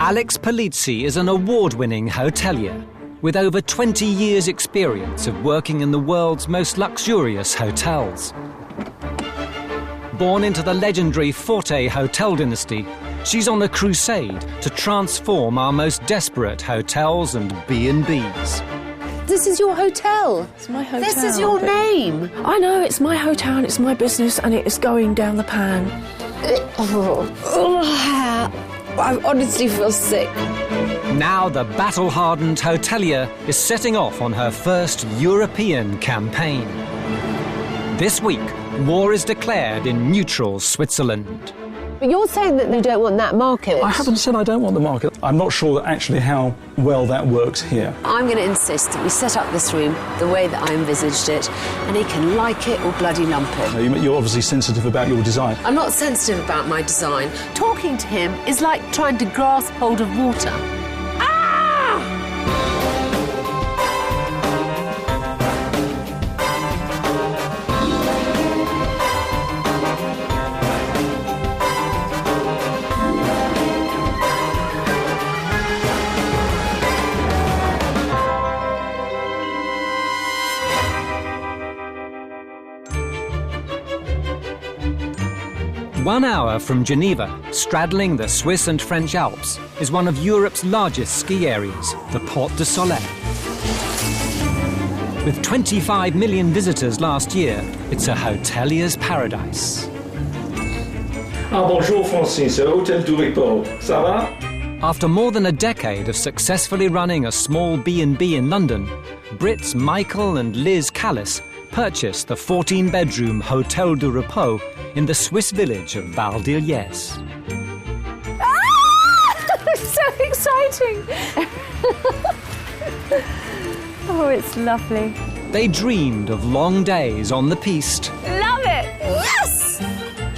Alex Polizzi is an award-winning hotelier with over 20 years' experience of working in the world's most luxurious hotels. Born into the legendary Forte hotel dynasty, she's on a crusade to transform our most desperate hotels and B&Bs. This is your hotel. It's my hotel. This is your name. I know, it's my hotel and it's my business and it is going down the pan. I honestly feel sick. Now the battle-hardened hotelier is setting off on her first European campaign. This week, war is declared in neutral Switzerland. But you're saying that you don't want that market. I haven't said I don't want the market. I'm not sure actually how well that works here. I'm going to insist that we set up this room the way that I envisaged it, and he can like it or bloody lump it. You're obviously sensitive about your design. I'm not sensitive about my design. Talking to him is like trying to grasp hold of water. 1 hour from Geneva, straddling the Swiss and French Alps, is one of Europe's largest ski areas, the Porte du Soleil. With 25 million visitors last year, it's a hotelier's paradise. Bonjour Francis, Hôtel du Repos. Ça va? After more than a decade of successfully running a small B&B in London, Brits Michael and Liz Callis purchased the 14-bedroom Hôtel du Repos in the Swiss village of Val d'Illiers. So exciting! Oh, it's lovely. They dreamed of long days on the piste. Love it! Yes!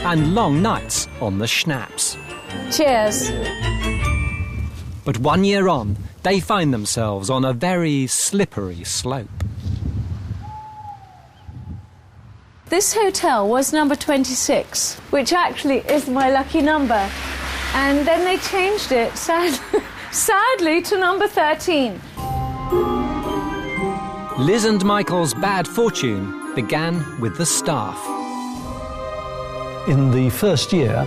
And long nights on the schnapps. Cheers. But 1 year on, they find themselves on a very slippery slope. This hotel was number 26, which actually is my lucky number. And then they changed it, sadly, to number 13. Liz and Michael's bad fortune began with the staff. In the first year,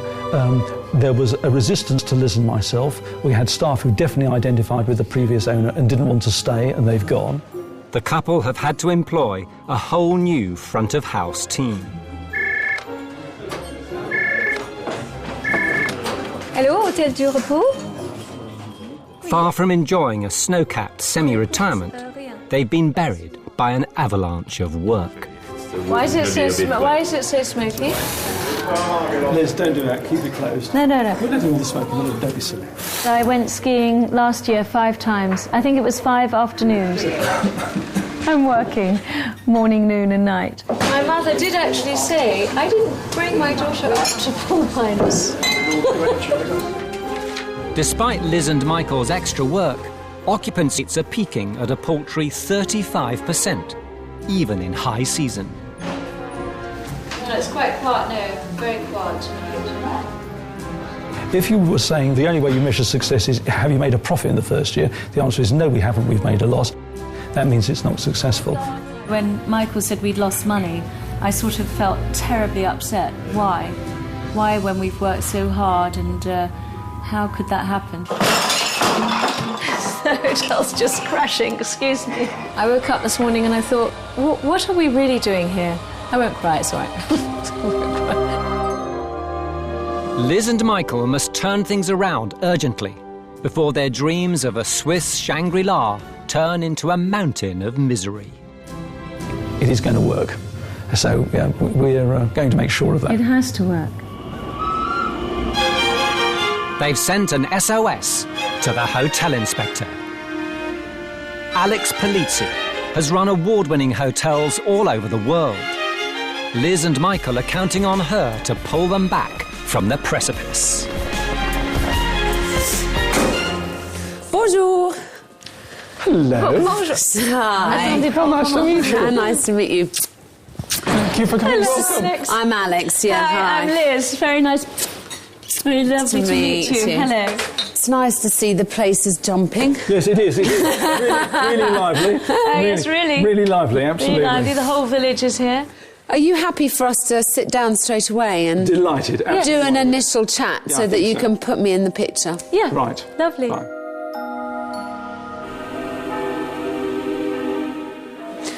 there was a resistance to Liz and myself. We had staff who definitely identified with the previous owner and didn't want to stay, and they've gone. The couple have had to employ a whole new front-of-house team. Hello, Hôtel du Repos? Far from enjoying a snow-capped semi-retirement, they've been buried by an avalanche of work. Why is it so smoky? Liz, don't do that. Keep it closed. No. We're letting all the smoke in. Don't be silly. I went skiing last year 5 times. I think it was 5 afternoons. I'm working morning, noon and night. My mother did actually say I didn't bring my daughter up to full highness. Despite Liz and Michael's extra work, occupancy rates are peaking at a paltry 35%, even in high season. No, it's quite quiet now, very quiet tonight. If you were saying the only way you measure success is have you made a profit in the first year, the answer is no, we haven't, we've made a loss. That means it's not successful. When Michael said we'd lost money, I sort of felt terribly upset. Why? Why when we've worked so hard, and how could that happen? The hotel's just crashing, excuse me. I woke up this morning and I thought, what are we really doing here? I won't cry, it's all right. Liz and Michael must turn things around urgently before their dreams of a Swiss Shangri-La turn into a mountain of misery. It is going to work. So yeah, we're going to make sure of that. It has to work. They've sent an SOS to the hotel inspector. Alex Polizzi has run award-winning hotels all over the world. Liz and Michael are counting on her to pull them back from the precipice. Bonjour. Hello. Bonjour. Hi. Nice to meet you. Nice to meet you. Thank you for coming. Hello, Welcome. Alex. I'm Alex, yeah. Hi, I'm Liz. Very nice. It's really lovely to meet you. Hello. It's nice to see the place is jumping. Yes, it is. It is really lively. Yes, really. Really lively, absolutely. Really lively. The whole village is here. Are you happy for us to sit down straight away and Delighted, absolutely. do an initial chat so that you can put me in the picture? Yeah. Right. Lovely. Fine.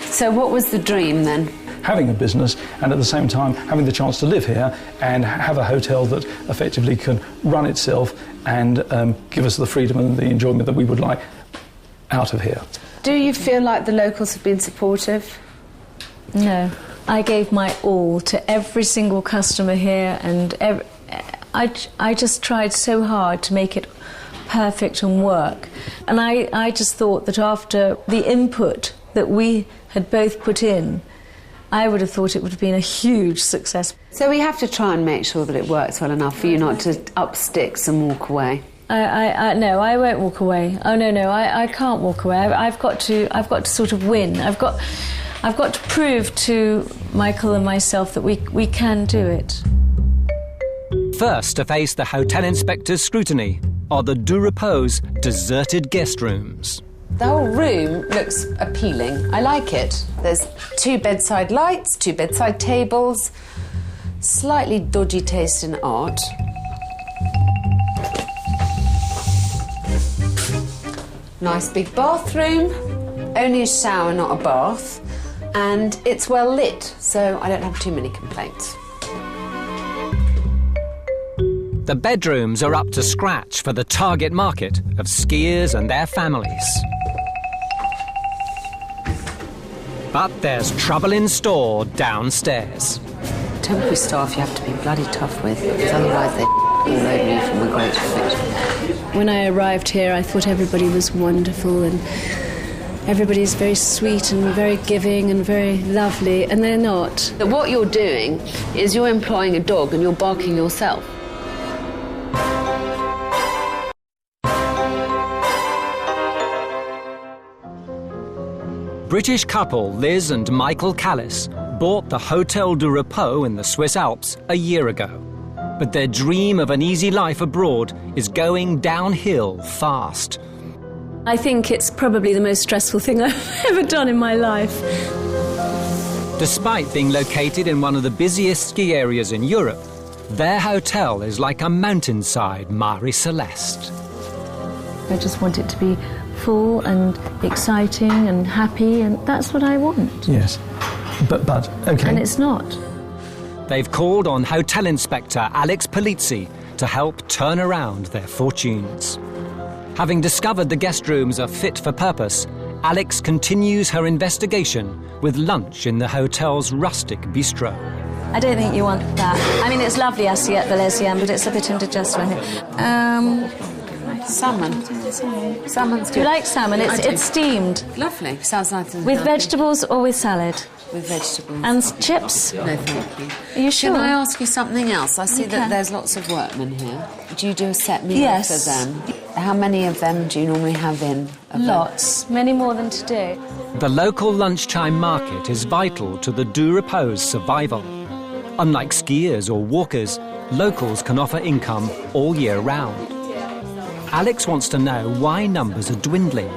So what was the dream then? Having a business and at the same time having the chance to live here and have a hotel that effectively can run itself and give us the freedom and the enjoyment that we would like out of here. Do you feel like the locals have been supportive? No. I gave my all to every single customer here, and I just tried so hard to make it perfect and work. And I just thought that after the input that we had both put in, I would have thought it would have been a huge success. So we have to try and make sure that it works well enough for you not to up sticks and walk away. No, I won't walk away. Oh no, I can't walk away. I've got to sort of win. I've got to prove to Michael and myself that we can do it. First to face the hotel inspector's scrutiny are the Du Repos' deserted guest rooms. The whole room looks appealing. I like it. There's 2 bedside lights, 2 bedside tables, slightly dodgy taste in art. Nice big bathroom, only a shower, not a bath, and it's well lit, so I don't have too many complaints. The bedrooms are up to scratch for the target market of skiers and their families. But there's trouble in store downstairs. Temporary staff you have to be bloody tough with, because otherwise they all over you from a great height. When I arrived here, I thought everybody was wonderful and everybody's very sweet and very giving and very lovely, and they're not. But what you're doing is you're employing a dog and you're barking yourself. British couple Liz and Michael Callis bought the Hotel du Repos in the Swiss Alps a year ago. But their dream of an easy life abroad is going downhill fast. I think it's probably the most stressful thing I've ever done in my life. Despite being located in one of the busiest ski areas in Europe, their hotel is like a mountainside Marie Celeste. I just want it to be full and exciting and happy, and that's what I want. Yes, but okay. And it's not. They've called on Hotel Inspector Alex Polizzi to help turn around their fortunes. Having discovered the guest rooms are fit for purpose, Alex continues her investigation with lunch in the hotel's rustic bistro. I don't think you want that. I mean, it's lovely assiette Valesian, but it's a bit indigestion, I think. Salmon. Salmon's good. Do you like salmon? It's steamed. Lovely. Sounds nice and With healthy. vegetables or with salad? With vegetables. And chips? No, thank you. Are you sure? Can I ask you something else? I see that there's lots of workmen here. Do you do a set meal for them? How many of them do you normally have in? Lots. Many more than today. The local lunchtime market is vital to the Du Repos' survival. Unlike skiers or walkers, locals can offer income all year round. Alex wants to know why numbers are dwindling.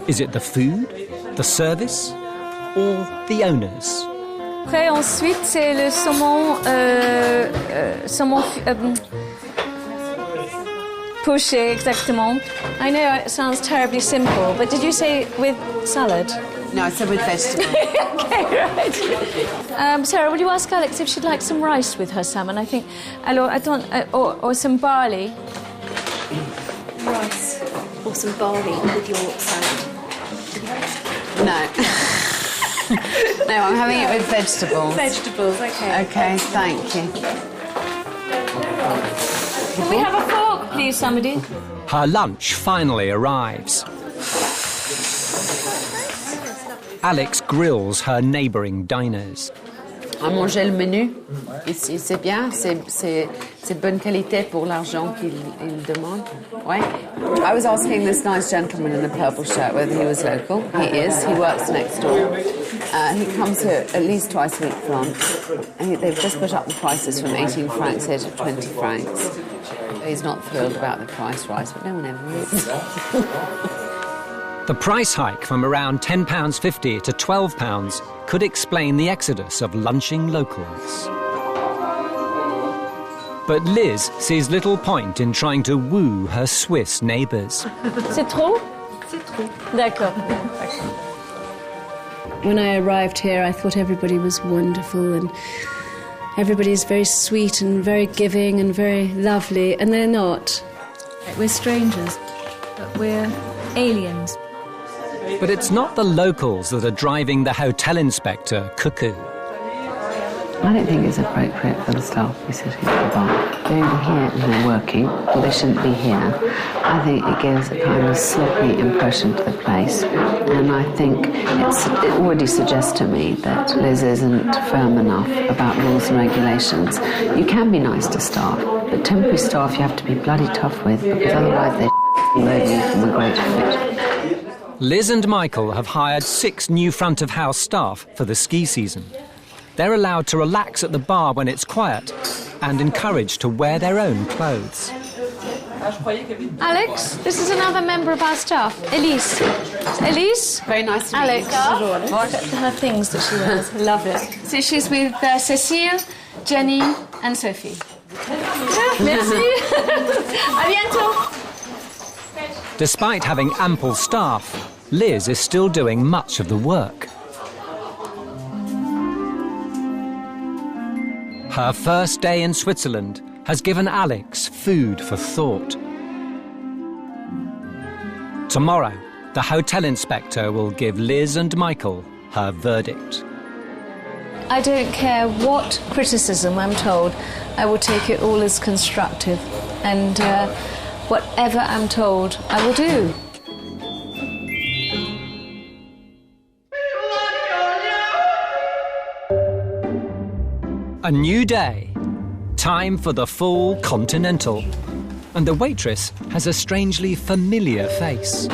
Is it the food, the service, or the owners? Après, ensuite, c'est le saumon... saumon... poché, exactement. I know it sounds terribly simple, but did you say with salad? No, I said with vegetables. OK, right. Sarah, would you ask Alex if she'd like some rice with her salmon? I think... Alors, attends, or some barley. Rice or some barley with your salad. No. No, I'm having it with vegetables. Vegetables, OK. OK, thank you. Can we have a fork, please, somebody? Her lunch finally arrives. Alex grills her neighbouring diners. À manger le menu, ici, c'est bien, c'est de bonne qualité pour l'argent qu'il demande. Ouais. I was asking this nice gentleman in the purple shirt whether he was local. He is. He works next door. He comes here at least twice a week for lunch. They've just put up the prices from 18 francs here to 20 francs. He's not thrilled about the price rise, but no one ever is. The price hike from around £10.50 to £12 could explain the exodus of lunching locals. But Liz sees little point in trying to woo her Swiss neighbours. C'est trop? C'est trop. D'accord. When I arrived here, I thought everybody was wonderful and everybody's very sweet and very giving and very lovely, and they're not. We're strangers, but we're aliens. But it's not the locals that are driving the hotel inspector cuckoo. I don't think it's appropriate for the staff to be sitting at the bar. They're either here and they're working, or they shouldn't be here. I think it gives a kind of sloppy impression to the place, and I think it already suggests to me that Liz isn't firm enough about rules and regulations. You can be nice to staff, but temporary staff you have to be bloody tough with, because otherwise they're all over you from the great fit. Liz and Michael have hired 6 new front-of-house staff for the ski season. They're allowed to relax at the bar when it's quiet and encouraged to wear their own clothes. Alex, this is another member of our staff, Elise. Elise? Very nice to Alex. meet you. Her things that she wears. Love it. So she's with Cécile, Jenny and Sophie. Merci. À bientôt. Despite having ample staff, Liz is still doing much of the work. Her first day in Switzerland has given Alex food for thought. Tomorrow, the hotel inspector will give Liz and Michael her verdict. I don't care what criticism I'm told, I will take it all as constructive. And whatever I'm told, I will do. A new day. Time for the full continental. And the waitress has a strangely familiar face.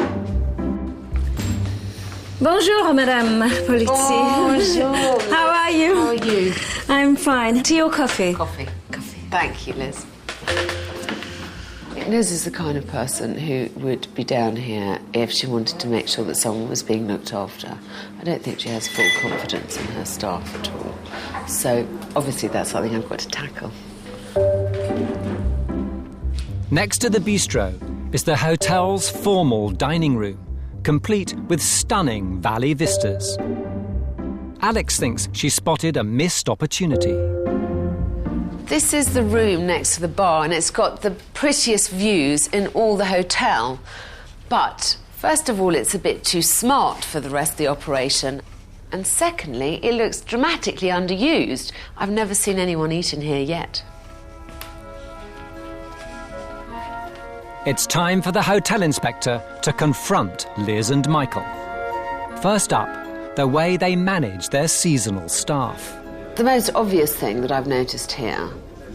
Bonjour, Madame Polizzi. Bonjour. How are you? How are you? I'm fine. Tea or coffee? Coffee. Thank you, Liz. Liz is the kind of person who would be down here if she wanted to make sure that someone was being looked after. I don't think she has full confidence in her staff at all. So, obviously, that's something I've got to tackle. Next to the bistro is the hotel's formal dining room, complete with stunning valley vistas. Alex thinks she spotted a missed opportunity. This is the room next to the bar, and it's got the prettiest views in all the hotel. But, first of all, it's a bit too smart for the rest of the operation. And secondly, it looks dramatically underused. I've never seen anyone eat in here yet. It's time for the hotel inspector to confront Liz and Michael. First up, the way they manage their seasonal staff. The most obvious thing that I've noticed here,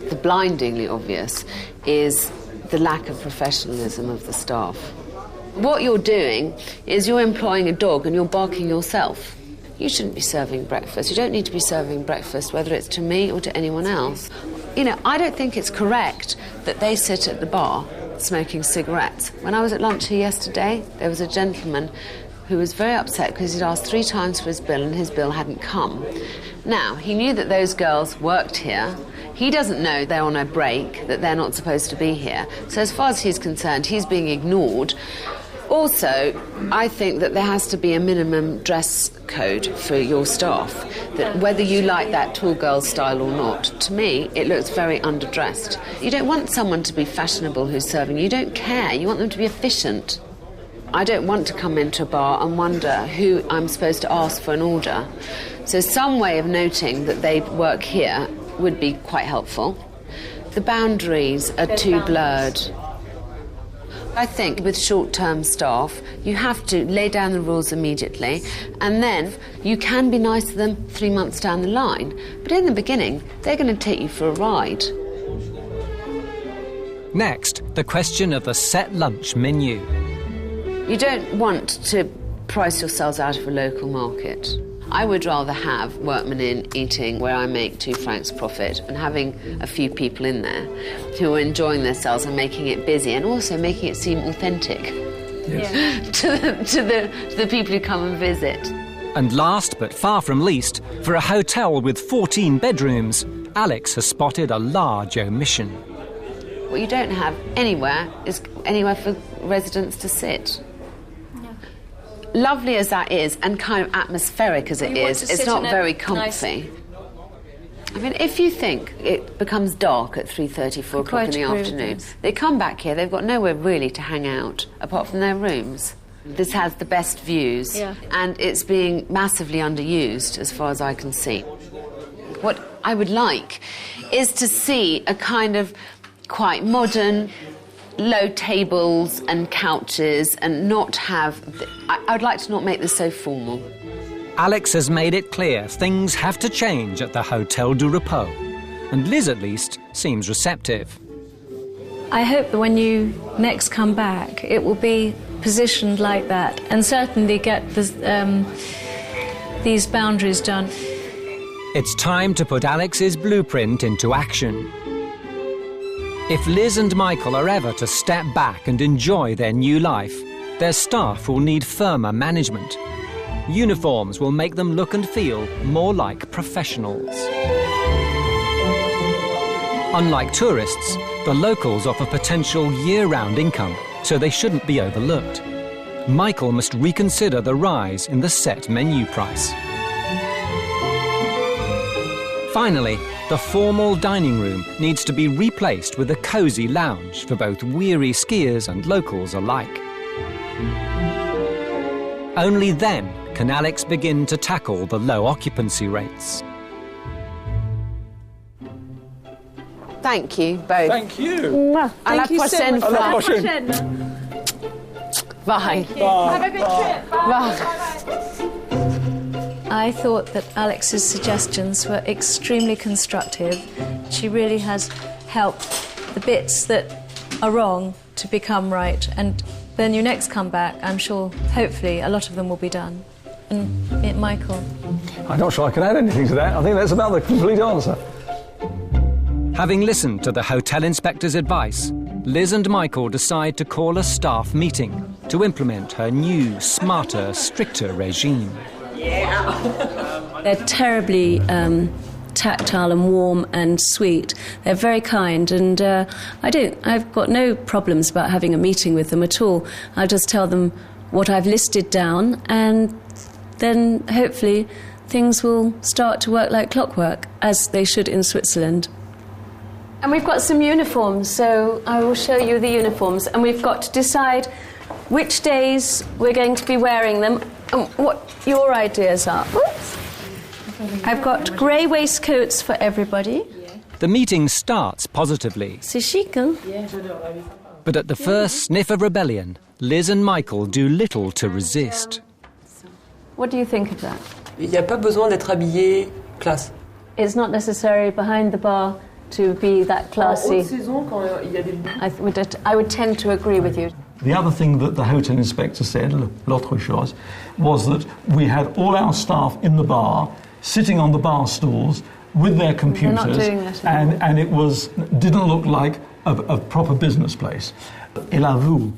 the blindingly obvious, is the lack of professionalism of the staff. What you're doing is you're employing a dog and you're barking yourself. You shouldn't be serving breakfast. You don't need to be serving breakfast, whether it's to me or to anyone else. You know, I don't think it's correct that they sit at the bar smoking cigarettes. When I was at lunch here yesterday, there was a gentleman who was very upset because he'd asked 3 times for his bill and his bill hadn't come. Now, he knew that those girls worked here. He doesn't know they're on a break, that they're not supposed to be here. So as far as he's concerned, he's being ignored. Also, I think that there has to be a minimum dress code for your staff, that whether you like that tall girl style or not, to me, it looks very underdressed. You don't want someone to be fashionable who's serving. You don't care. You want them to be efficient. I don't want to come into a bar and wonder who I'm supposed to ask for an order. So some way of noting that they work here would be quite helpful. The boundaries are too blurred. I think with short-term staff, you have to lay down the rules immediately, and then you can be nice to them 3 months down the line. But in the beginning, they're going to take you for a ride. Next, the question of the set lunch menu. You don't want to price yourselves out of a local market. I would rather have workmen in eating where I make 2 francs profit and having a few people in there who are enjoying themselves and making it busy and also making it seem authentic to the people who come and visit. And last but far from least, for a hotel with 14 bedrooms, Alex has spotted a large omission. What you don't have anywhere is anywhere for residents to sit. Lovely as that is, and kind of atmospheric as it is, it's not very comfy. I mean, if you think it becomes dark at 3:30, 4 o'clock in the afternoon, they come back here, they've got nowhere really to hang out, apart from their rooms. This has the best views, and it's being massively underused, as far as I can see. What I would like is to see a kind of quite modern, low tables and couches, and not have... I'd like to not make this so formal. Alex has made it clear things have to change at the Hotel du Repos, and Liz, at least, seems receptive. I hope that when you next come back, it will be positioned like that, and certainly get these boundaries done. It's time to put Alex's blueprint into action. If Liz and Michael are ever to step back and enjoy their new life, their staff will need firmer management. Uniforms will make them look and feel more like professionals. Unlike tourists, the locals offer potential year-round income, so they shouldn't be overlooked. Michael must reconsider the rise in the set menu price. Finally, the formal dining room needs to be replaced with a cosy lounge for both weary skiers and locals alike. Only then can Alex begin to tackle the low occupancy rates. Thank you, both. Thank you. À la prochaine fois. À la prochaine. Bye. Have a good trip. Bye. I thought that Alex's suggestions were extremely constructive. She really has helped the bits that are wrong to become right. And when you next come back, I'm sure, hopefully, a lot of them will be done. And Michael? I'm not sure I can add anything to that. I think that's about the complete answer. Having listened to the hotel inspector's advice, Liz and Michael decide to call a staff meeting to implement her new, smarter, stricter regime. They're terribly tactile and warm and sweet. They're very kind, and I've got no problems about having a meeting with them at all. I'll just tell them what I've listed down, and then hopefully things will start to work like clockwork, as they should in Switzerland. And we've got some uniforms, so I will show you the uniforms. And we've got to decide which days we're going to be wearing them and what your ideas are. Oops. I've got grey waistcoats for everybody. The meeting starts positively. C'est chic, hein? But at the first sniff of rebellion, Liz and Michael do little to resist. What do you think of that? Il n'y a pas besoin d'être habillé classe. It's not necessary behind the bar to be that classy. Saison, quand il y a des... I would tend to agree with you. The other thing that the hotel inspector said, l'autre chose, was that we had all our staff in the bar, sitting on the bar stools with their computers, They're not doing that anymore. and it didn't look like a proper business place.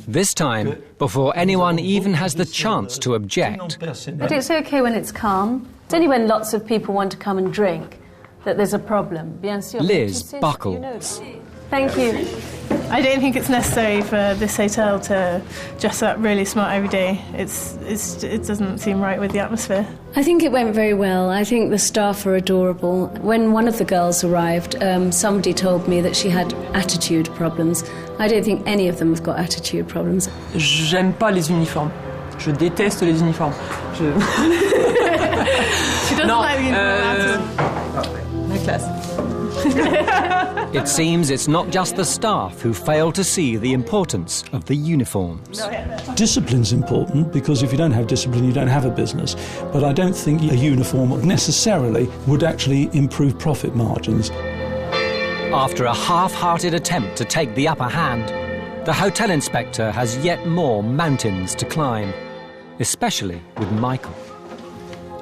This time, before anyone even has the chance to object. But it's okay when it's calm. It's only when lots of people want to come and drink that there's a problem. Bien sûr. Liz buckles. Thank you. I don't think it's necessary for this hotel to dress up really smart every day. It doesn't seem right with the atmosphere. I think it went very well. I think the staff are adorable. When one of the girls arrived, somebody told me that she had attitude problems. I don't think any of them have got attitude problems. J'aime pas les uniformes. Je déteste les uniformes. She doesn't like the uniform at all. La classe. It seems it's not just the staff who fail to see the importance of the uniforms. Discipline's important, because if you don't have discipline, you don't have a business. But I don't think a uniform necessarily would actually improve profit margins. After a half-hearted attempt to take the upper hand, the hotel inspector has yet more mountains to climb, especially with Michael.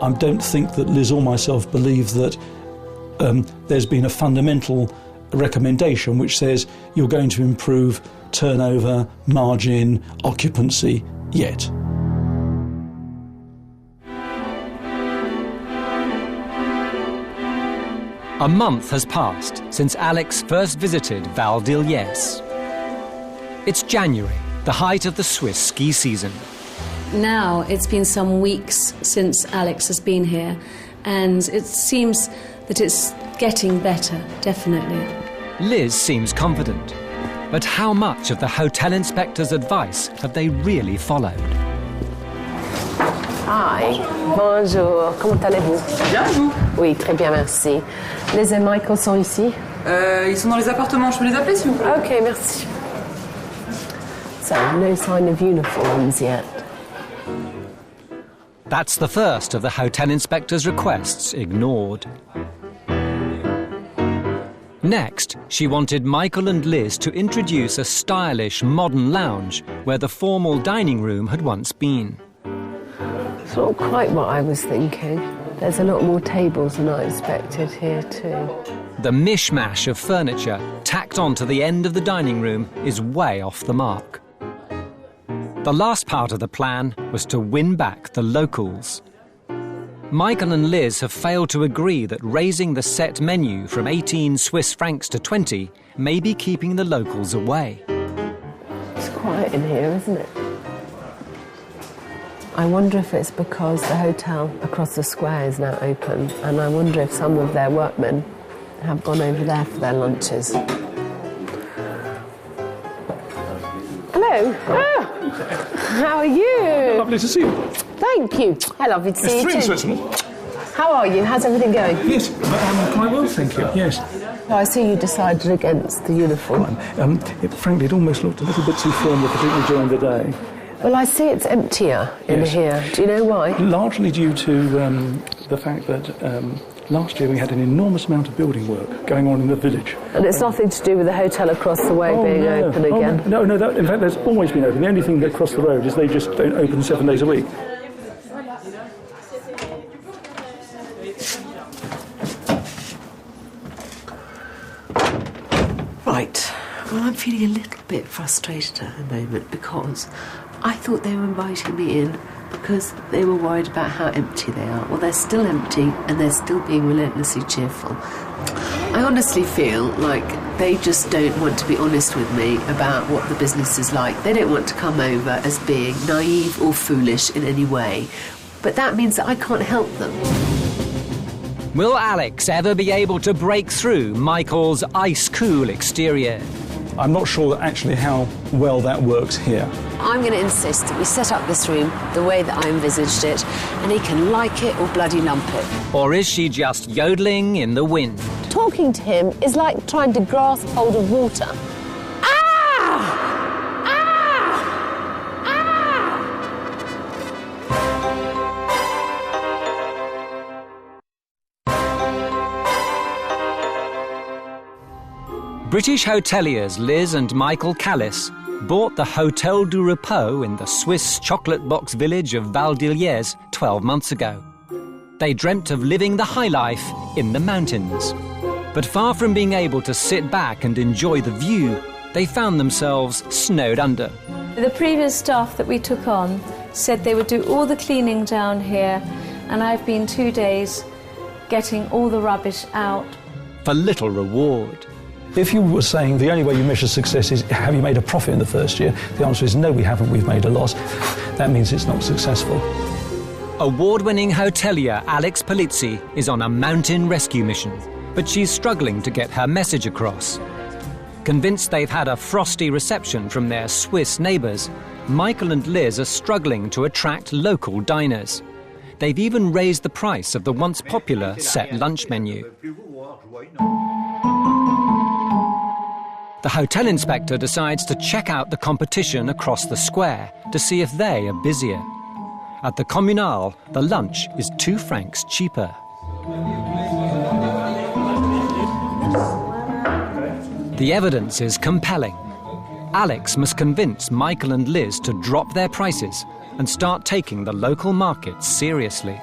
I don't think that Liz or myself believe that there's been a fundamental recommendation which says you're going to improve turnover, margin, occupancy yet. A month has passed since Alex first visited Val d'Illiers. It's January, the height of the Swiss ski season. Now it's been some weeks since Alex has been here, and it seems that it's getting better, definitely. Liz seems confident, but how much of the hotel inspector's advice have they really followed? Hi, bonjour, comment allez-vous? Bien, vous? Oui, très bien, merci. Liz et Michael sont ici? Ils sont dans les appartements, je peux les appeler s'il vous plaît? Ok, merci. So, no sign of uniforms yet. That's the first of the hotel inspector's requests ignored. Next, she wanted Michael and Liz to introduce a stylish, modern lounge where the formal dining room had once been. It's not quite what I was thinking. There's a lot more tables than I expected here too. The mishmash of furniture tacked onto the end of the dining room is way off the mark. The last part of the plan was to win back the locals. Michael and Liz have failed to agree that raising the set menu from 18 Swiss francs to 20 may be keeping the locals away. It's quiet in here, isn't it? I wonder if it's because the hotel across the square is now open, and I wonder if some of their workmen have gone over there for their lunches. Hello. Oh, how are you? Lovely to see you. Thank you. How lovely to see you too. It's 3 in Switzerland. How are you? How's everything going? Yes, quite well, thank you. Yes. Oh, I see you decided against the uniform. Frankly, it almost looked a little bit too formal, particularly during the day. Well, I see it's emptier in here. Do you know why? Largely due to the fact that last year we had an enormous amount of building work going on in the village. And it's nothing to do with the hotel across the way being open again? No, in fact, that's always been open. The only thing across the road is they just don't open 7 days a week. Right. Well, I'm feeling a little bit frustrated at the moment because I thought they were inviting me in because they were worried about how empty they are. Well, they're still empty and they're still being relentlessly cheerful. I honestly feel like they just don't want to be honest with me about what the business is like. They don't want to come over as being naive or foolish in any way. But that means that I can't help them. Will Alex ever be able to break through Michael's ice-cool exterior? I'm not sure actually how well that works here. I'm going to insist that we set up this room the way that I envisaged it, and he can like it or bloody lump it. Or is she just yodeling in the wind? Talking to him is like trying to grasp hold of water. British hoteliers Liz and Michael Callis bought the Hotel du Repos in the Swiss chocolate box village of Val d'Illiers 12 months ago. They dreamt of living the high life in the mountains. But far from being able to sit back and enjoy the view, they found themselves snowed under. The previous staff that we took on said they would do all the cleaning down here, and I've been 2 days getting all the rubbish out. For little reward. If you were saying the only way you measure success is have you made a profit in the first year, the answer is no, we haven't, we've made a loss. That means it's not successful. Award-winning hotelier Alex Polizzi is on a mountain rescue mission, but she's struggling to get her message across. Convinced they've had a frosty reception from their Swiss neighbours, Michael and Liz are struggling to attract local diners. They've even raised the price of the once popular set lunch menu. The hotel inspector decides to check out the competition across the square to see if they are busier. At the Communal, the lunch is 2 francs cheaper. The evidence is compelling. Alex must convince Michael and Liz to drop their prices and start taking the local market seriously.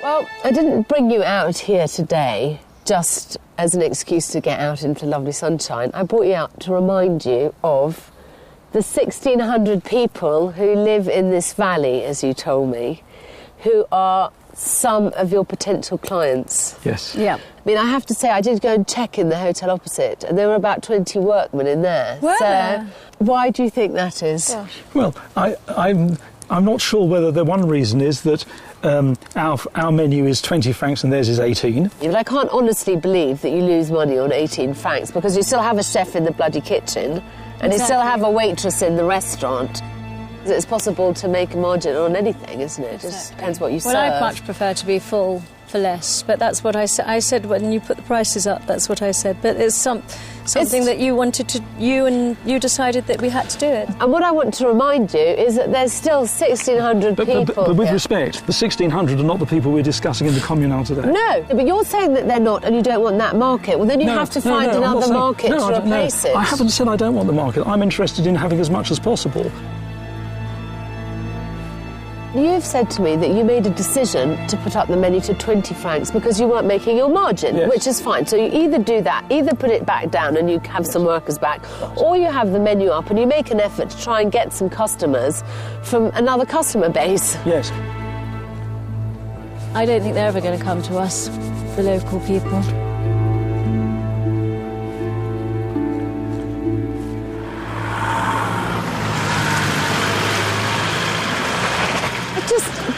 Well, I didn't bring you out here today just as an excuse to get out into lovely sunshine. I brought you out to remind you of the 1,600 people who live in this valley, as you told me, who are some of your potential clients. Yes. Yeah. I mean, I have to say, I did go and check in the hotel opposite, and there were about 20 workmen in there. Were there? Why do you think that is? Gosh. Well, I'm not sure whether the one reason is that our menu is 20 francs and theirs is 18. Yeah, but I can't honestly believe that you lose money on 18 francs because you still have a chef in the bloody kitchen and you still have a waitress in the restaurant. It's possible to make a margin on anything, isn't it? It just depends what you serve. Well, I'd much prefer to be full for less, but that's what I said. I said when you put the prices up, that's what I said. But it's something that you wanted to, you decided that we had to do it. And what I want to remind you is that there's still 1,600 people. But with respect, the 1,600 are not the people we're discussing in the communal today. No, but you're saying that they're not and you don't want that market. Well, then you have to find another market to replace it. I haven't said I don't want the market. I'm interested in having as much as possible. You've said to me that you made a decision to put up the menu to 20 francs because you weren't making your margin, yes. Which is fine. So you either do that, either put it back down and you have some workers back, or you have the menu up and you make an effort to try and get some customers from another customer base. Yes. I don't think they're ever going to come to us, the local people.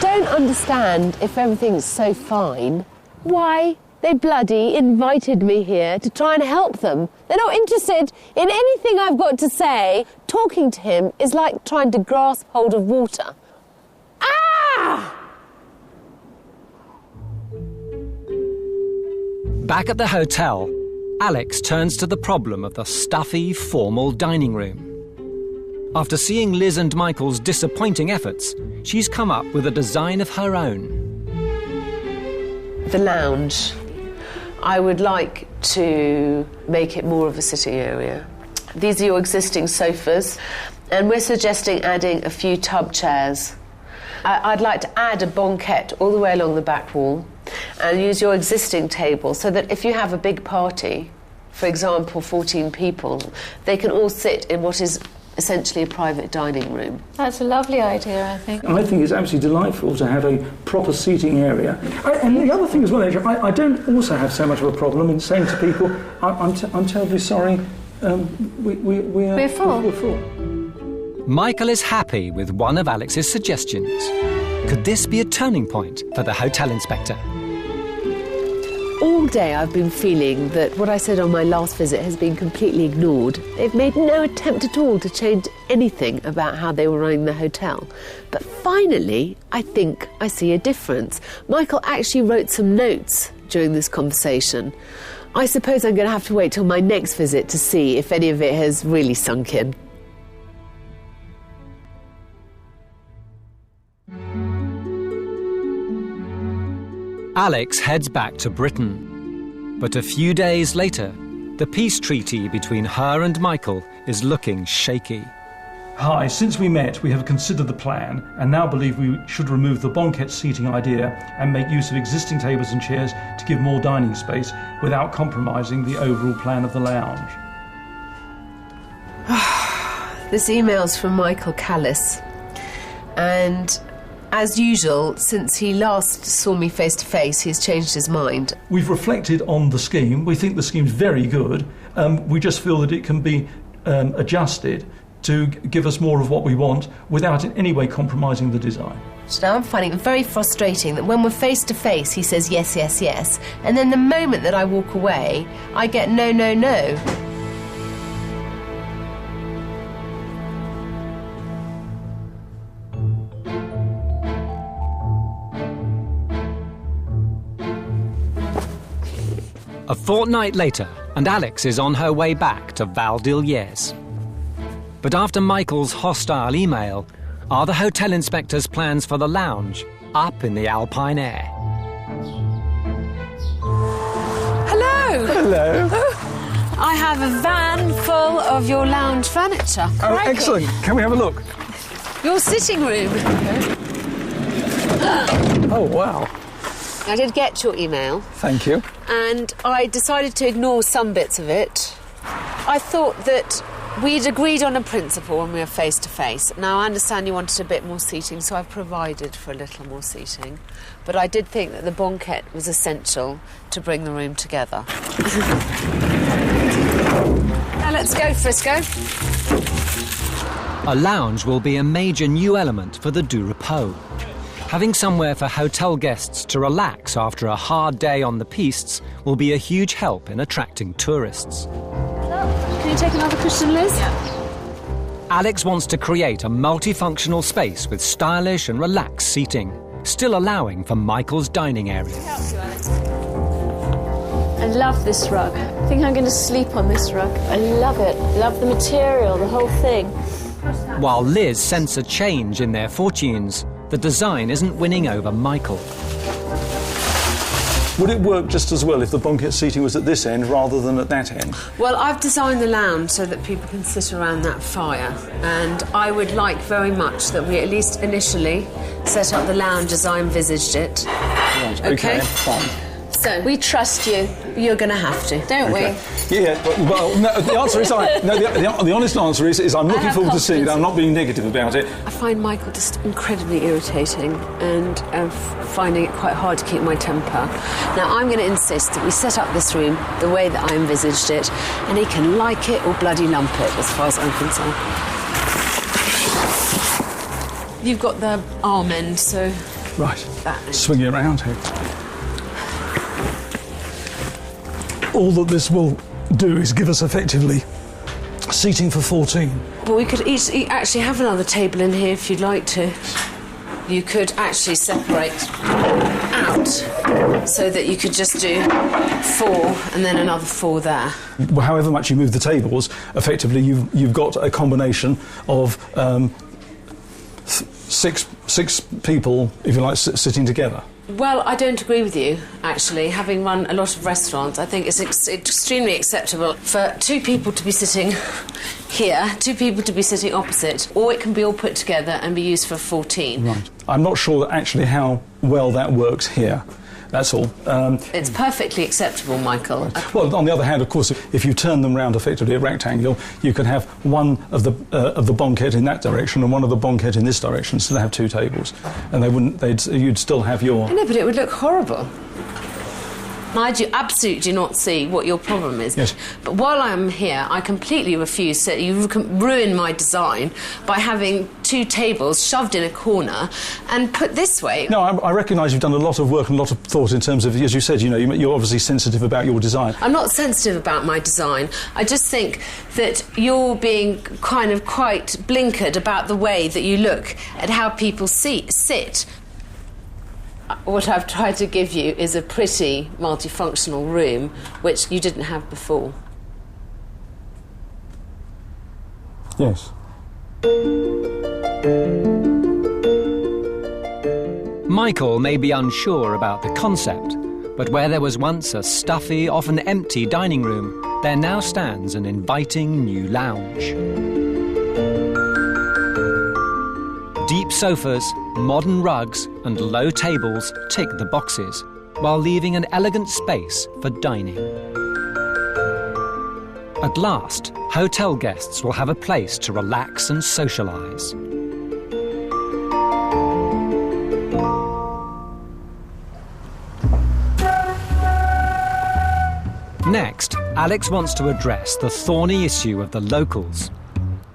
Don't understand, if everything's so fine, why they bloody invited me here to try and help them. They're not interested in anything I've got to say. Talking to him is like trying to grasp hold of water. Ah! Back at the hotel, Alex turns to the problem of the stuffy, formal dining room. After seeing Liz and Michael's disappointing efforts, she's come up with a design of her own. The lounge. I would like to make it more of a sitting area. These are your existing sofas, and we're suggesting adding a few tub chairs. I'd like to add a banquette all the way along the back wall and use your existing table so that if you have a big party, for example, 14 people, they can all sit in what is essentially a private dining room. That's a lovely idea, I think. I think it's absolutely delightful to have a proper seating area. And the other thing as well, Adrian, I don't also have so much of a problem in saying to people, I'm terribly sorry, we're full. We're full. Michael is happy with one of Alex's suggestions. Could this be a turning point for the hotel inspector? All day I've been feeling that what I said on my last visit has been completely ignored. They've made no attempt at all to change anything about how they were running the hotel. But finally, I think I see a difference. Michael actually wrote some notes during this conversation. I suppose I'm going to have to wait till my next visit to see if any of it has really sunk in. Alex heads back to Britain. But a few days later, the peace treaty between her and Michael is looking shaky. Hi, since we met, we have considered the plan and now believe we should remove the banquette seating idea and make use of existing tables and chairs to give more dining space without compromising the overall plan of the lounge. This email's from Michael Callis, and as usual, since he last saw me face to face, he's changed his mind. We've reflected on the scheme. We think the scheme's very good. We just feel that it can be adjusted to give us more of what we want without in any way compromising the design. So now I'm finding it very frustrating that when we're face to face, he says yes, yes, yes, and then the moment that I walk away, I get no, no, no. A fortnight later, and Alex is on her way back to Val d'Illiers. But after Michael's hostile email, are the hotel inspector's plans for the lounge up in the alpine air? Hello! Hello. I have a van full of your lounge furniture. Oh, Crikey. excellent. Can we have a look? Your sitting room. Oh, wow. I did get your email. Thank you. And I decided to ignore some bits of it. I thought that we'd agreed on a principle when we were face-to-face. Now, I understand you wanted a bit more seating, so I've provided for a little more seating. But I did think that the banquette was essential to bring the room together. Now, let's go, Frisco. A lounge will be a major new element for the Du Repos. Having somewhere for hotel guests to relax after a hard day on the pistes will be a huge help in attracting tourists. Can you take another cushion, Liz? Yeah. Alex wants to create a multifunctional space with stylish and relaxed seating, still allowing for Michael's dining area. I love this rug. I think I'm going to sleep on this rug. I love it. Love the material, the whole thing. While Liz senses a change in their fortunes, the design isn't winning over Michael. Would it work just as well if the banquette seating was at this end rather than at that end? Well, I've designed the lounge so that people can sit around that fire, and I would like very much that we at least initially set up the lounge as I envisaged it. Right, Okay. fine. So, we trust you. You're going to have to, don't we? Yeah, well, no, the answer is the honest answer is I'm looking forward to seeing it. I'm not being negative about it. I find Michael just incredibly irritating and finding it quite hard to keep my temper. Now, I'm going to insist that we set up this room the way that I envisaged it, and he can like it or bloody lump it, as far as I'm concerned. You've got the arm end, so... Right, that end. swing it around here. All that this will do is give us effectively seating for 14. But we could actually have another table in here if you'd like to. You could actually separate out so that you could just do 4 and then another 4 there. Well, however much you move the tables, effectively you've got a combination of 6 people, if you like, sitting together. Well, I don't agree with you, actually. Having run a lot of restaurants, I think it's extremely acceptable for 2 people to be sitting here, 2 people to be sitting opposite, or it can be all put together and be used for 14. Right. I'm not sure actually how well that works here. That's all. It's perfectly acceptable, Michael. Well, on the other hand, of course, if you turn them round effectively a rectangle, you could have one of the banquette in that direction and one of the banquette in this direction, so they have 2 tables, and you'd still have your... No, but it would look horrible. I absolutely do not see what your problem is. Yes. But while I'm here, I completely refuse that you can ruin my design by having 2 tables shoved in a corner and put this way. No, I recognise you've done a lot of work and a lot of thought in terms of, as you said, you're obviously sensitive about your design. I'm not sensitive about my design. I just think that you're being kind of quite blinkered about the way that you look at how people sit. What I've tried to give you is a pretty multifunctional room, which you didn't have before. Yes. Michael may be unsure about the concept, but where there was once a stuffy, often empty dining room, there now stands an inviting new lounge. Deep sofas, modern rugs and low tables tick the boxes, while leaving an elegant space for dining. At last, hotel guests will have a place to relax and socialise. Next, Alex wants to address the thorny issue of the locals.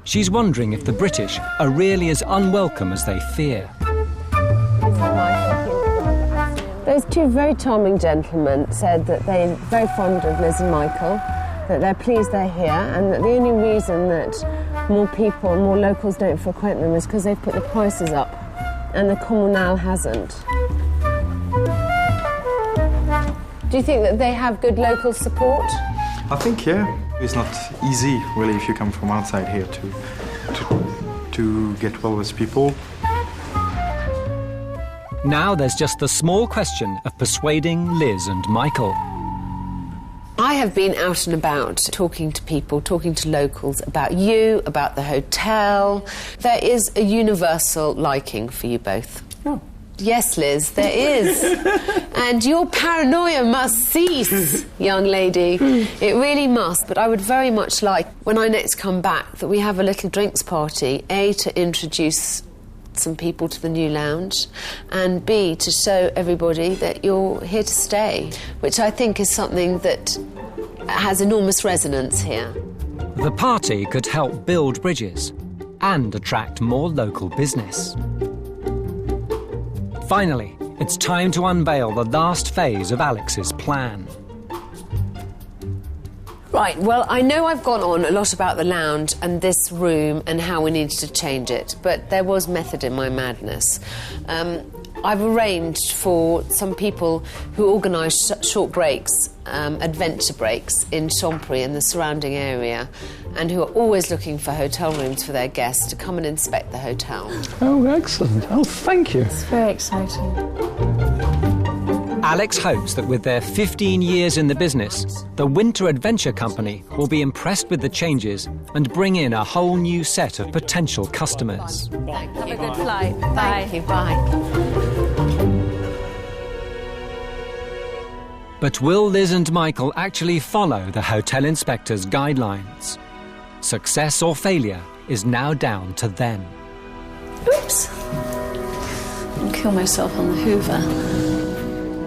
She's wondering if the British are really as unwelcome as they fear. Those 2 very charming gentlemen said that they're very fond of Liz and Michael, that they're pleased they're here, and that the only reason that more people and more locals don't frequent them is because they've put the prices up, and the Communal hasn't. Do you think that they have good local support? I think, yeah. It's not easy, really, if you come from outside here to get well with people. Now there's just the small question of persuading Liz and Michael. I have been out and about talking to people, talking to locals about you, about the hotel. There is a universal liking for you both. Oh, Yes, Liz, there is. And your paranoia must cease, young lady. It really must. But I would very much like, when I next come back, that we have a little drinks party, A, to introduce some people to the new lounge, and B, to show everybody that you're here to stay, which I think is something that has enormous resonance here. The party could help build bridges and attract more local business. Finally, it's time to unveil the last phase of Alex's plan. Right, well, I know I've gone on a lot about the lounge and this room and how we needed to change it, but there was method in my madness. I've arranged for some people who organise short breaks, adventure breaks in Chantry and the surrounding area, and who are always looking for hotel rooms for their guests to come and inspect the hotel. Oh, excellent. Oh, thank you. It's very exciting. Alex hopes that with their 15 years in the business, the Winter Adventure Company will be impressed with the changes and bring in a whole new set of potential customers. Have a good flight. Bye. Thank you, bye. But will Liz and Michael actually follow the hotel inspector's guidelines? Success or failure is now down to them. Oops. I'll kill myself on the Hoover.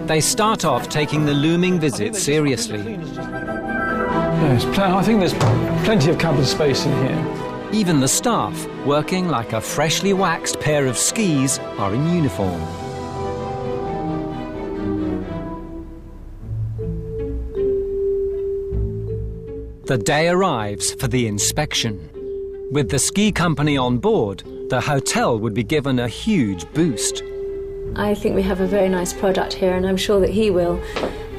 They start off taking the looming visit seriously. Yes, I think there's plenty of cupboard space in here. Even the staff, working like a freshly waxed pair of skis, are in uniform. The day arrives for the inspection. With the ski company on board, the hotel would be given a huge boost. I think we have a very nice product here, and I'm sure that he will.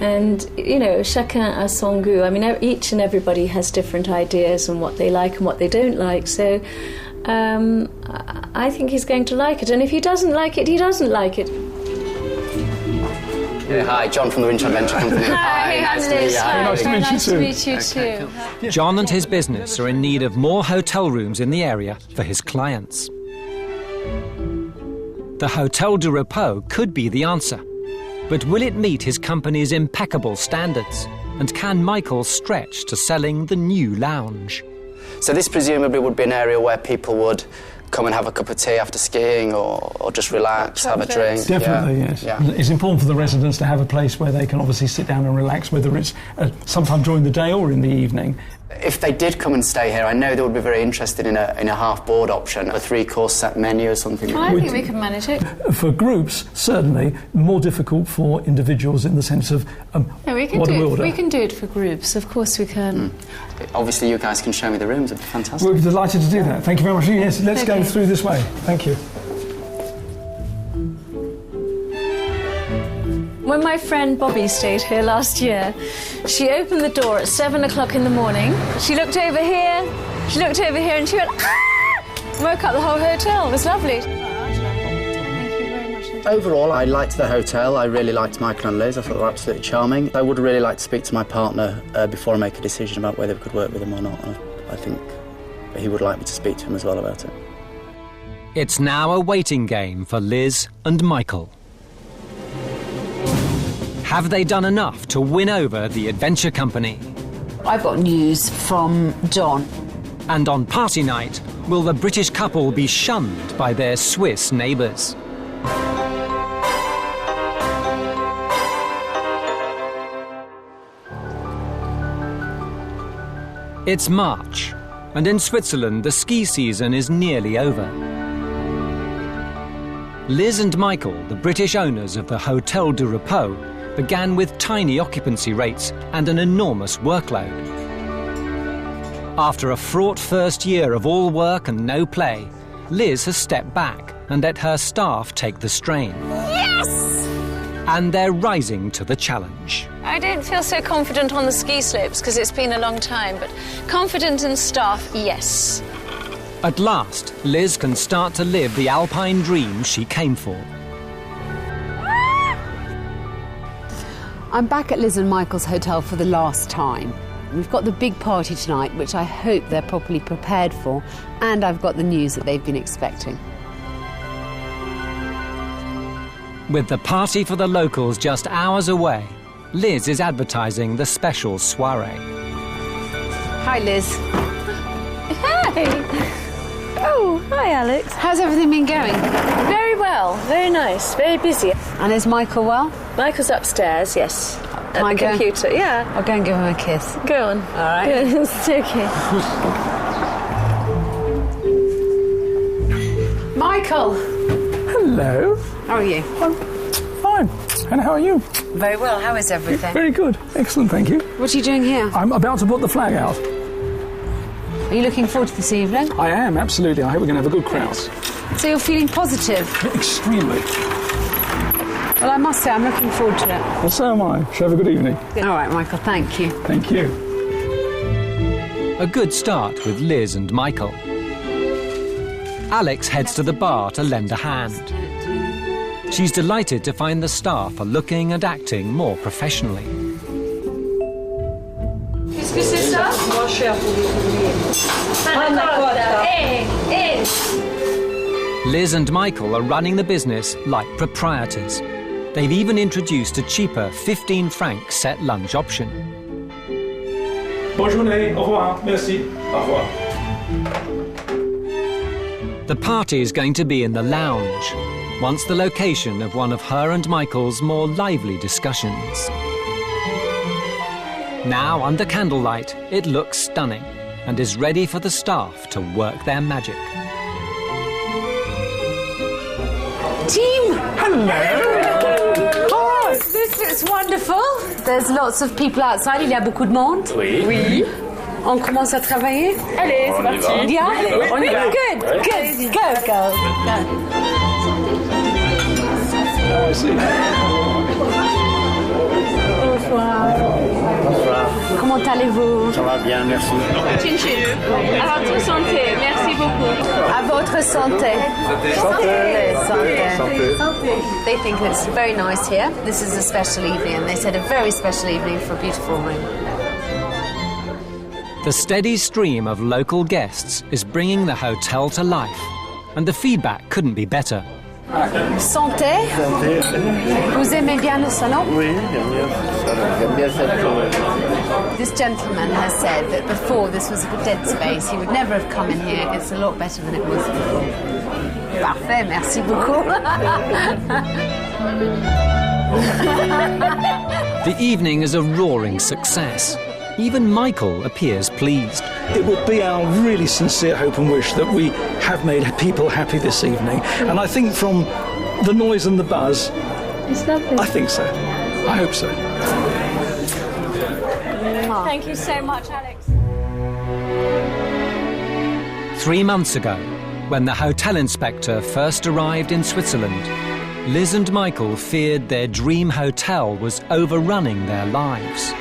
And, you know, chacun a son goût. I mean, each and everybody has different ideas on what they like and what they don't like. So I think he's going to like it. And if he doesn't like it, he doesn't like it. Yeah, hi, John from the Winter Adventure Company. Hi, nice to meet you. Nice to meet you too. John and his business are in need of more hotel rooms in the area for his clients. The Hotel du Repos could be the answer. But will it meet his company's impeccable standards? And can Michael stretch to selling the new lounge? So this presumably would be an area where people would come and have a cup of tea after skiing or just relax, have a drink. Definitely, yes. Yeah. It's important for the residents to have a place where they can obviously sit down and relax, whether it's sometime during the day or in the evening. If they did come and stay here, I know they would be very interested in a half-board option, a 3-course set menu or something. I think we could manage it. For groups, certainly, more difficult for individuals in the sense of yeah, we can what do we it. order. We can do it for groups, of course we can. Obviously, you guys can show me the rooms, it'd be fantastic. We're delighted to do that. Thank you very much. Yes, let's go through this way. Thank you. When my friend Bobby stayed here last year, she opened the door at 7 o'clock in the morning. She looked over here, and she went, ah! Woke up the whole hotel. It was lovely. Overall, I liked the hotel. I really liked Michael and Liz. I thought they were absolutely charming. I would really like to speak to my partner before I make a decision about whether we could work with him or not. I think he would like me to speak to him as well about it. It's now a waiting game for Liz and Michael. Have they done enough to win over the Adventure Company? I've got news from John. And on party night, will the British couple be shunned by their Swiss neighbours? It's March, and in Switzerland the ski season is nearly over. Liz and Michael, the British owners of the Hotel du Repos, began with tiny occupancy rates and an enormous workload. After a fraught first year of all work and no play, Liz has stepped back and let her staff take the strain. Yes! And they're rising to the challenge. I don't feel so confident on the ski slopes because it's been a long time, but confident in staff, yes. At last, Liz can start to live the alpine dream she came for. I'm back at Liz and Michael's hotel for the last time. We've got the big party tonight, which I hope they're properly prepared for, and I've got the news that they've been expecting. With the party for the locals just hours away, Liz is advertising the special soiree. Hi, Liz. Hey! Oh, hi, Alex. How's everything been going? Very well, very nice, very busy. And is Michael well? Michael's upstairs, yes. Can I At the computer, yeah. I'll go and give him a kiss. Go on. All right. It's okay. Michael! Hello. How are you? I'm fine. And how are you? Very well. How is everything? Very good. Excellent, thank you. What are you doing here? I'm about to put the flag out. Are you looking forward to this evening? I am, absolutely. I hope we're going to have a good crowd. So you're feeling positive? Extremely. Well, I must say, I'm looking forward to it. Well, so am I. Shall have a good evening. All right, Michael, thank you. Thank you. A good start with Liz and Michael. Alex heads to the bar to lend a hand. She's delighted to find the staff are looking and acting more professionally. Qu'est-ce que c'est ça? Moins cher pour les ouvriers. Liz and Michael are running the business like proprietors. They've even introduced a cheaper 15 franc set lunch option. Bonne journée, au revoir, merci, au revoir. The party is going to be in the lounge, once the location of one of her and Michael's more lively discussions. Now, under candlelight, it looks stunning and is ready for the staff to work their magic. Team! Hello! Hi! This looks wonderful. There's lots of people outside. Il y a beaucoup de monde. Oui. On commence à travailler? Allez, c'est parti. Bien? On y va. Good, good. Go, girls. Go. I see. Bonsoir. Comment allez-vous? Ça va bien, merci. Chin chin. À votre santé, merci beaucoup. À votre santé. Santé. Santé. They think it's very nice here. This is a special evening, and they said a very special evening for a beautiful room. The steady stream of local guests is bringing the hotel to life, and the feedback couldn't be better. Santé. Vous aimez bien le salon? Oui, j'aime bien cette chose. This gentleman has said that before this was a dead space. He would never have come in here. It's a lot better than it was before. Parfait, merci beaucoup. The evening is a roaring success. Even Michael appears pleased. It would be our really sincere hope and wish that we have made people happy this evening. And I think from the noise and the buzz, It's lovely. I think so. I hope so. Thank you so much, Alex. 3 months ago, when the hotel inspector first arrived in Switzerland, Liz and Michael feared their dream hotel was overrunning their lives.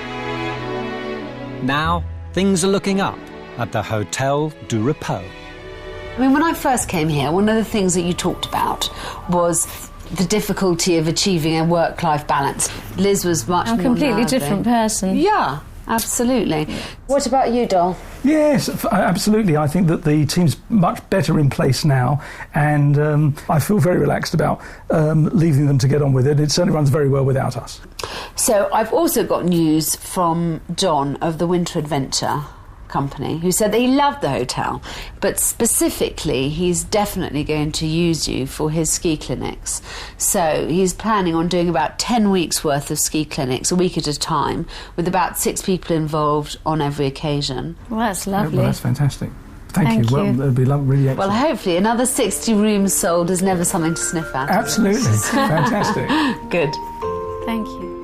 Now, things are looking up at the Hotel du Repos. I mean, when I first came here, one of the things that you talked about was the difficulty of achieving a work-life balance. Liz was much more completely nervy. different person. Yeah, absolutely. What about you, Dol? Yes, absolutely. I think that the team's much better in place now, and I feel very relaxed about leaving them to get on with it. It certainly runs very well without us. So I've also got news from John of the Winter Adventure Company, who said that he loved the hotel, but specifically he's definitely going to use you for his ski clinics. So he's planning on doing about 10 weeks worth of ski clinics, a week at a time, with about 6 people involved on every occasion. Well, that's lovely. Well, that's fantastic. Thank you. Well, it'd be really excellent. Well, hopefully another 60 rooms sold is never something to sniff at. Absolutely. Fantastic. Good. Thank you.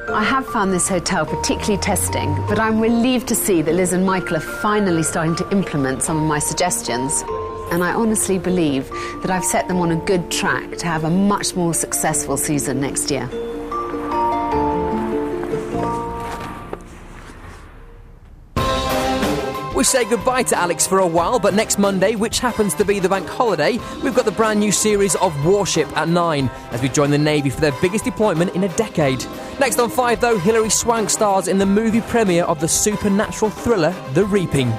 I have found this hotel particularly testing, but I'm relieved to see that Liz and Michael are finally starting to implement some of my suggestions. And I honestly believe that I've set them on a good track to have a much more successful season next year. We say goodbye to Alex for a while, but next Monday, which happens to be the bank holiday, we've got the brand new series of Warship at 9, as we join the Navy for their biggest deployment in a decade. Next on 5, though, Hilary Swank stars in the movie premiere of the supernatural thriller The Reaping.